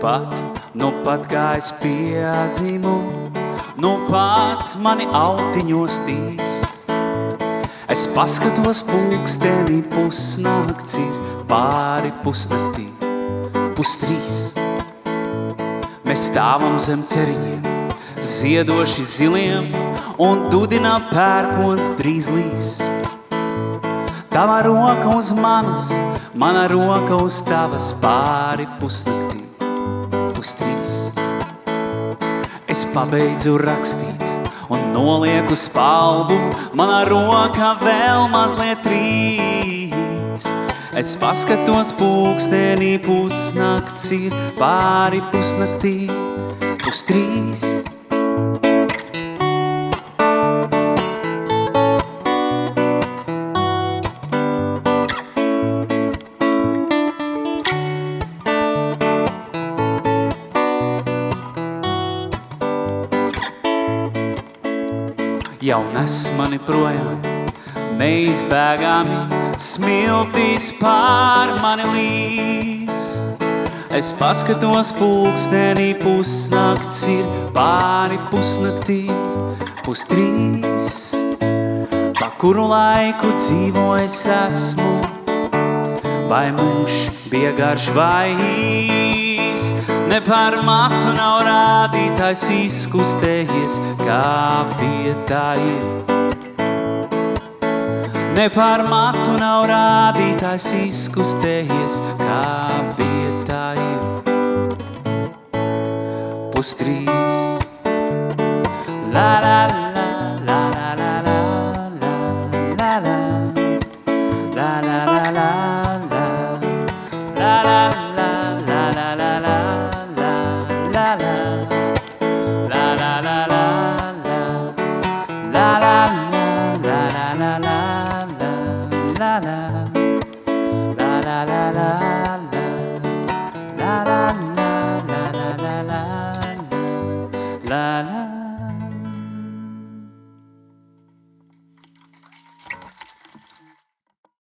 Nu pat kā es piedzimu, nu pat mani autiņos tīs. Es paskatos pulkstenī, pusnakts ir pāri pusnaktī, 2:30. Mēs stāvam zem ceriņiem, ziedoši ziliem, un dudina pērkons drīz līs. Tava roka uz manas, mana roka uz tavas, pāri pusnaktī, 2:30. Es pabeidzu rakstīt un nolieku spalvu, mana roka vēl mazliet rīts. Es paskatos pulkstenī, pusnakts ir pāri pusnaktī, 2:30. Jau nes mani projām, neizbēgami, smiltīs pār mani līs. Es paskatos pulkstenī, pusnakts ir pāri pusnaktī, 2:30. Pa kuru laiku dzīvo es esmu, vai mūžs bija garš vai īs. Ne par matu nav rādītājs izkustējies, kā pie tā ir. Ne par matu nav rādītājs izkustējies, kā pie tā ir. 2:30. La la